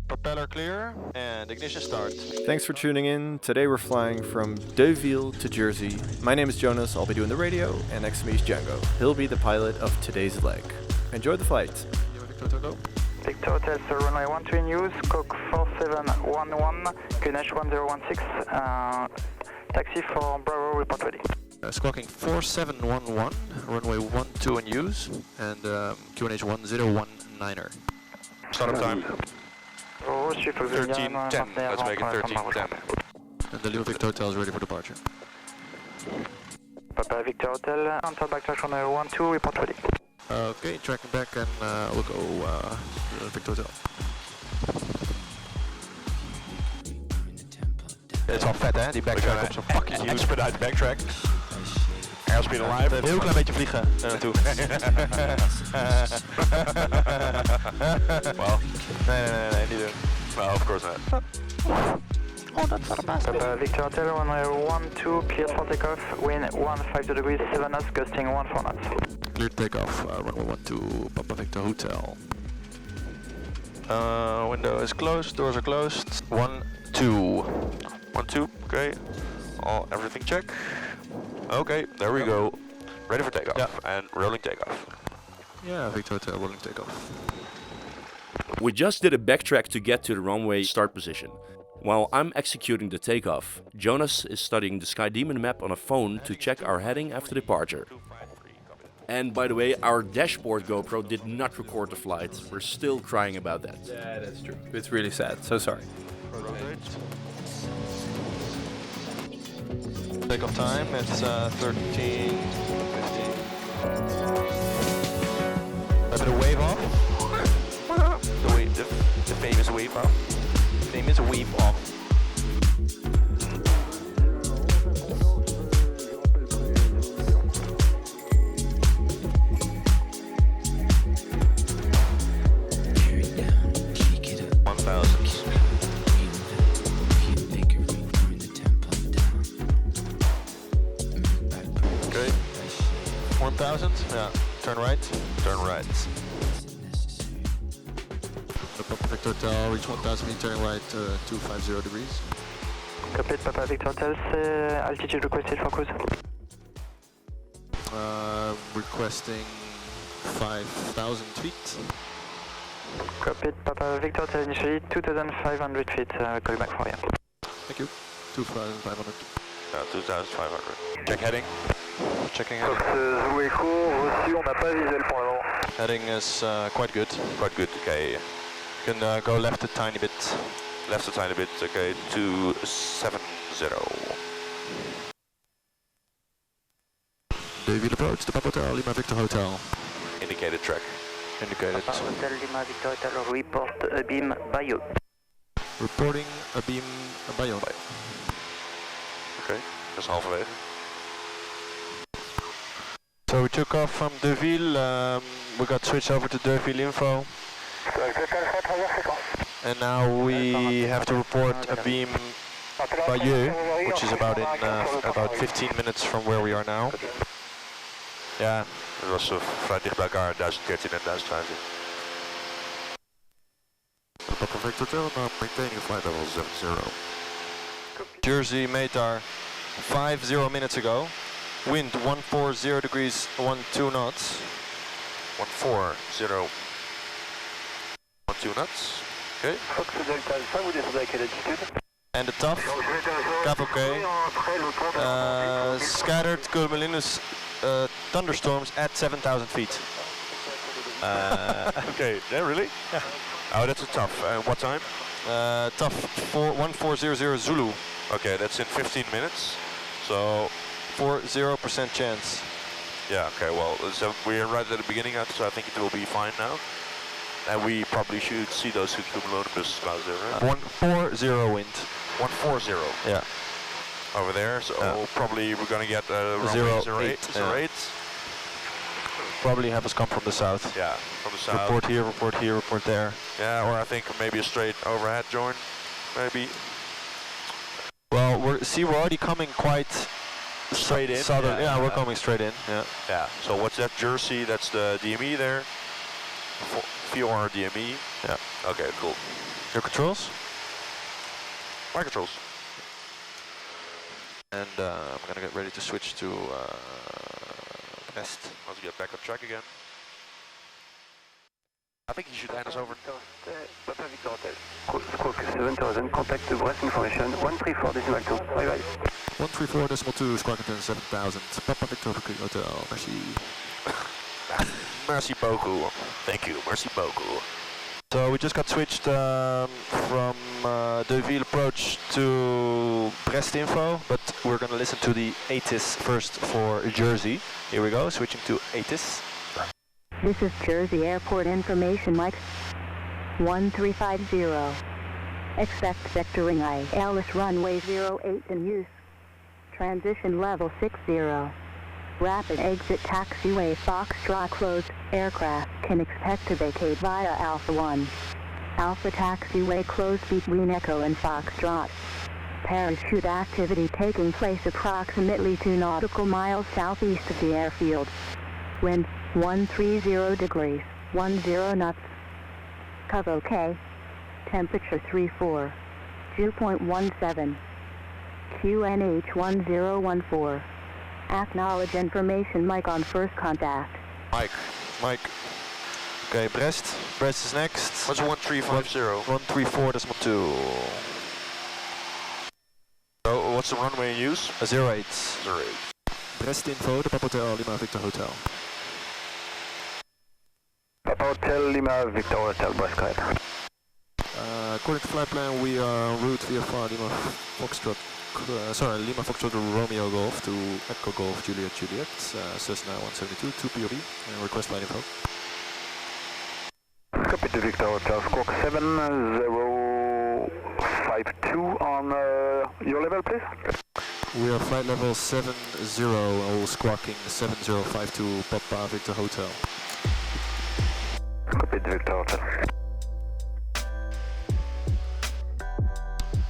Propeller clear and ignition start. Thanks for tuning in. Today we're flying from Deauville to Jersey. My name is Jonas, I'll be doing the radio, and next to me is Django. He'll be the pilot of today's leg. Enjoy the flight. Victor Hotel, sir, runway 12 in use, Coke 4711, QNH 1016, taxi for Bravo, report ready. Squawking 4711, runway 12 in use, and QNH 1019er. Startup time. 13:10. Let's make it 13:10. And the Leo Victor Hotel is ready for departure. Papa Victor Hotel, answer backtrack runway 12, report ready. Okay, tracking back and we'll go Victor Hotel. Het is wel vet hè, die backtrack op zo'n fucking expedite backtrack. Airspeed alive. Een heel klein beetje vliegen naartoe. Well, nee, niet doen. Well, of course not. Oh, that's not bad. Papa Victor Hotel, runway 12, cleared for takeoff, wind 150 degrees, 7 knots, gusting 14 knots. Cleared takeoff, runway 12, Papa Victor Hotel. Window is closed, doors are closed. 1, 2. 1, 2, okay. Everything check. Okay, there we go. Ready for takeoff and rolling takeoff. Yeah, Victor Hotel, rolling takeoff. We just did a backtrack to get to the runway start position. While I'm executing the takeoff, Jonas is studying the Sky Demon map on a phone to check our heading after departure. And by the way, our dashboard GoPro did not record the flight. We're still crying about that. Yeah, that's true. It's really sad, so sorry. Takeoff time, it's 13:15. A bit of wave off. The famous wave off. Famous wave off. Okay. 1000. Yeah. Turn right. Turn right. Papa Victor Hotel, reach 1000 feet, turning right, 250 degrees. Copy, Papa Victor Hotel, altitude requested for cruise. Requesting 5,000 feet. Copy, Papa Victor Hotel, initially 2,500 feet, call back for you. Thank you. 2,500. 2,500. Check heading. Checking heading. Zulu Echo, reçu, on n'a pas visuel pour le moment. Heading is quite good. Quite good, okay. You can go left a tiny bit. Left a tiny bit, okay, 270. Deauville approach to Papa Hotel, Lima Victor Hotel. Indicated track. Indicated. Papa Hotel, Lima Victor Hotel, report a beam Bayeux. Reporting a beam Bayeux. Okay, that's halverwege. So we took off from Deauville, we got switched over to Deauville info. And now we have to report a beam Bayeux, which is about 15 minutes from where we are now. Ja, het was vrij dicht bij elkaar, 1013 en 1015. Papa Victor Hotel, now maintaining a flight level 70. Jersey made our 50 minutes ago. Wind 140 degrees, 12 knots. 140. 12 knots. Okay. Fox Delta Alpha, vous descendez à quelle altitude? And the top, cap okay. Scattered cumulonimbus thunderstorms at 7,000 feet. Okay, yeah, really? Yeah. Oh, that's a tough. What time? Tough 1400 Zulu. Okay, that's in 15 minutes. So 40% chance. Yeah, okay, well, so we're right at the beginning, so I think it will be fine now. And we probably should see those two cumulonimbus clouds there, right? 140 wind. 140? Yeah. Over there, so probably we're gonna get 08. probably have us come from the south. Yeah, from the south. Report here, report there. Yeah, or I think maybe a straight overhead join, maybe. Well, we're already coming quite Straight in? southern. Yeah, We're coming straight in. Yeah. Yeah, so what's that Jersey? That's the DME there. VFR DME. Yeah. Okay, cool. Your controls? My controls. And I'm gonna get ready to switch to Brest. Let's get back on track again. I think he should hand us over. Papa Victor Hotel. Squawk 7000, contact Brest information, 134.2. Bye bye. 134.2, Squawk 7000. Papa Victor Hotel, merci. Merci beaucoup. Thank you, merci beaucoup. So we just got switched from Deauville approach to Brest info, but we're gonna listen to the ATIS first for Jersey. Here we go, switching to ATIS. This is Jersey Airport information, Mike. 1350. Expect vectoring ILS runway 08 in use. Transition level 60. Rapid exit taxiway Foxtrot closed. Aircraft can expect to vacate via Alpha 1. Alpha taxiway closed between Echo and Foxtrot. Parachute activity taking place approximately 2 nautical miles southeast of the airfield. Wind 130 degrees, 10 knots. Cov OK. Temperature 34. 2.17. QNH 1014. Acknowledge information, Mike on first contact. Mike. Okay, Brest is next. What's 1350? 134.2. So what's the runway in use? 08. 08. Brest info, the Papa Hotel, Lima Victor Hotel. Papa Hotel, Lima Victor Hotel, Brest correct. According to flight plan, we are en route VFR Lima Foxtrot. Lima Foxtrot Romeo Golf to Echo Golf Juliet Cessna 172 2 POV and request line info. Copy to Victor Hotel, Squawk 7052 on your level, please. We are flight level 70, all squawking 7052 Papa Victor Hotel. Copy to Victor Hotel.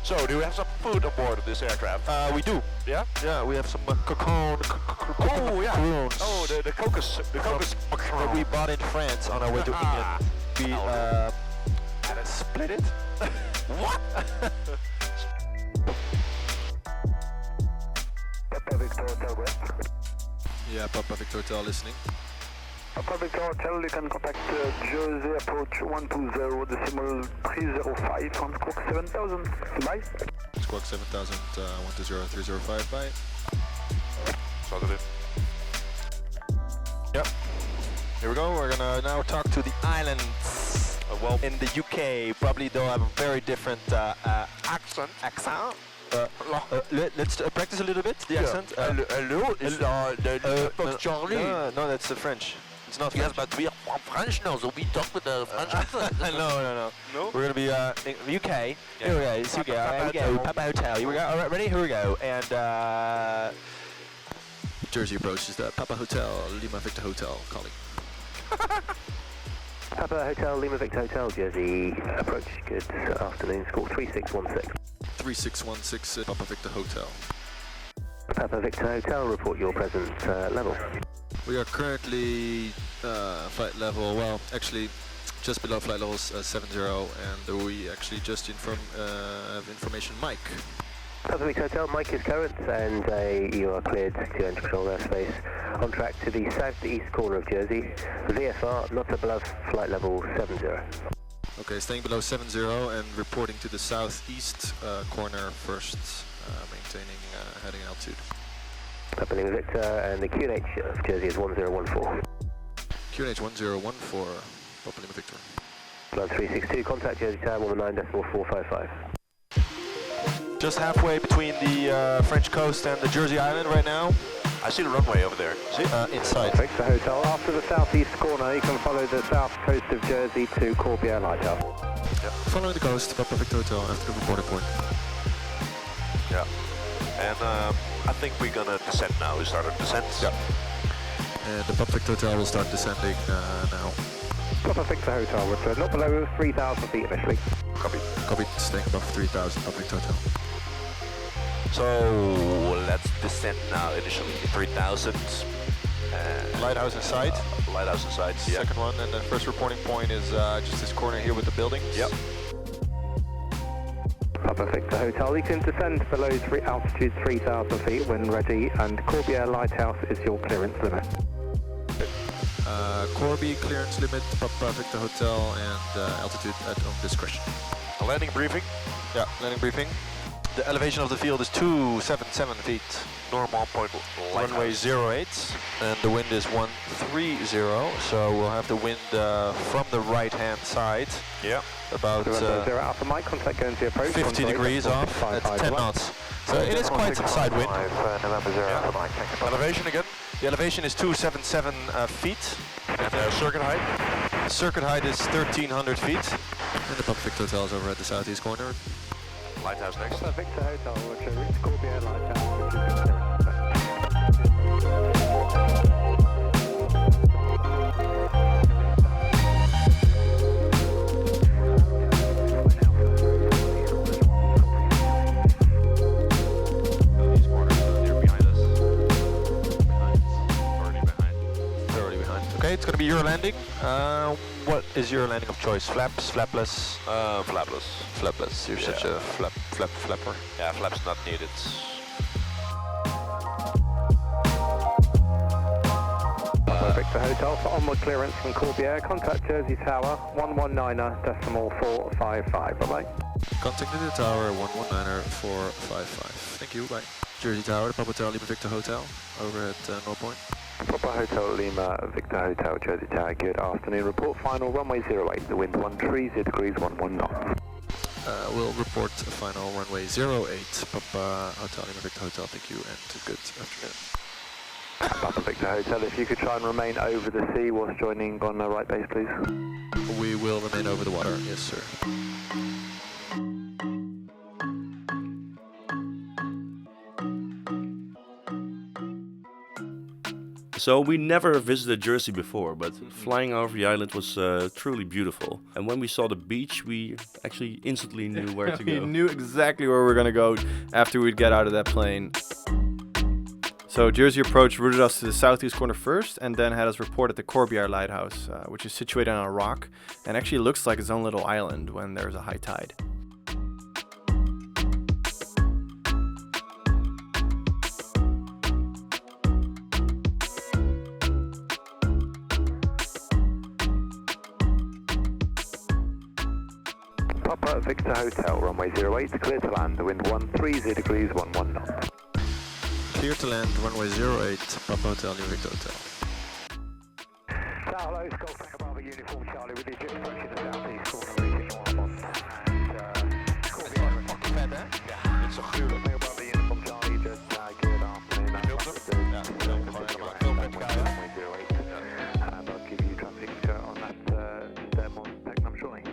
So, do we have some food on board of this aircraft? We do. Yeah? Yeah, we have some cocoon. Oh, yeah. Macaroons. Oh, the cocos. The cocos. That we bought in France on our way to England. We split it. What? Papa Victor Hotel, Brest. Yeah, Papa Victor Hotel listening. Papa Victor Hotel, you can contact Jersey approach 120.305 on Squawk 7000. Bye. Squawk 7000, 120305, bye. Started it. Yep. Here we go, we're gonna now talk to the islands. Well, in the UK, probably they'll have a very different Accent. let's practice a little bit, the accent. Hello, is the Fox Charlie? No, that's French. It's not French. Yes, but we are from French now, so we talk with the French accent. No. No? We're gonna be UK. Here we go. It's UK. Here we go. Papa Hotel. Here we go. All right, ready? Here we go. And Jersey approaches the Papa Hotel, Lima Victor Hotel, calling. Papa Hotel, Lima Victor Hotel, Jersey approach. Good afternoon. Squawk 3616. 3616, Papa Victor Hotel. Papa Victor Hotel, report your present level. We are currently flight level, well, actually just below flight levels 70, and we actually just have information Mike. Papa Victor Hotel, Mike is current, and you are cleared to enter control airspace on track to the southeast corner of Jersey. VFR, not above flight level 70. Okay, staying below 70 and reporting to the southeast corner first, maintaining heading altitude. Papa Lima Victor, and the QNH of Jersey is 1014. QNH 1014, Papa Lima Victor. Blood 362, contact Jersey Tower 119.455. Just halfway between the French coast and the Jersey Island right now. I see the runway over there. See? Inside. Victor Hotel, after the southeast corner, you can follow the south coast of Jersey to Corbière Lighthouse. Yeah. Following the coast, Papa Victor Hotel after the reporting point. Yeah. And I think we're gonna descend now. We started descent. Yeah. And the Papa Victor Hotel will start descending now. Papa Victor Hotel, return not below 3,000 feet initially. Copy. Copy, staying above 3,000, Papa Victor Hotel. So let's descend now. Initially 3,000. Lighthouse in sight. Lighthouse in sight. Yeah. Second one, and the first reporting point is just this corner here with the buildings. Yep. Papa Victor Hotel, you can descend below altitude 3,000 feet when ready, and Corbière Lighthouse is your clearance limit. Corby clearance limit, Papa Victor Hotel, and altitude at own discretion. A landing briefing. Yeah, landing briefing. The elevation of the field is 277 feet. Normal point. Runway 08, and the wind is 130, so we'll have the wind from the right-hand side. Yeah. About Zero Alpha Mike, contact going to approach. 50 degrees off at 10 knots. So it is quite some side wind. November 0 Alpha Mike, thank you. Elevation again. The elevation is 277 feet. And circuit height. The circuit height is 1,300 feet. And the Papa Victor Hotel is over at the southeast corner. Lighthouse next. Papa Victor Hotel, Roger, reach Corbière Lighthouse, which is your clearance. Okay, it's going to be your landing. What is your landing of choice? Flaps, flapless? Flapless. Flapless. You're such a flapper. Yeah, flaps not needed. Papa Victor Hotel for onward clearance from Corbière. Contact Jersey Tower 119.455. Bye-bye. Contact the tower 119.455. Thank you. Bye. Jersey Tower, the Papa Hotel, Lima Victor Hotel, over at North Point. Papa Hotel Lima Victor Hotel Jersey Tower. Good afternoon. Report final runway 08. The wind 130 degrees 11 knots. We'll report final runway 08. Papa Hotel Lima Victor Hotel. Thank you and good afternoon. Papa Victor Hotel, if you could try and remain over the sea whilst joining on the right base, please. We will remain over the water. Yes, sir. So we never visited Jersey before, but flying over the island was truly beautiful. And when we saw the beach, we actually instantly knew where to go. We knew exactly where we were going to go after we'd get out of that plane. So Jersey Approach routed us to the southeast corner first, and then had us report at the Corbière Lighthouse, which is situated on a rock, and actually looks like its own little island when there's a high tide. Papa Victor Hotel, runway 08, clear to land. The wind 130 degrees 11 knots. Clear to land, runway 08, Papa Hotel, New Victor Hotel. Hello, Skull Tank Bravo Uniform Charlie with the jet approaching the southeast corner region 11. And yeah, it's a gruwelijk. Tank Bravo Uniform Charlie, just good afternoon. Runway 08. And I'll give you traffic on that airborne spectrum shortly.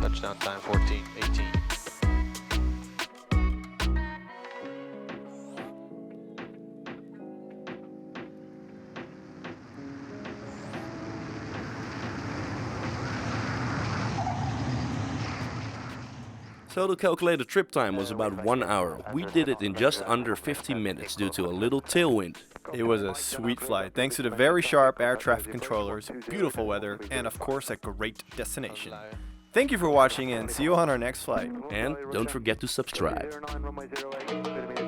Touchdown time 14:18. So the calculated trip time was about 1 hour. We did it in just under 15 minutes due to a little tailwind. It was a sweet flight, thanks to the very sharp air traffic controllers, beautiful weather, and of course a great destination. Thank you for watching and see you on our next flight. And don't forget to subscribe. Runway 08,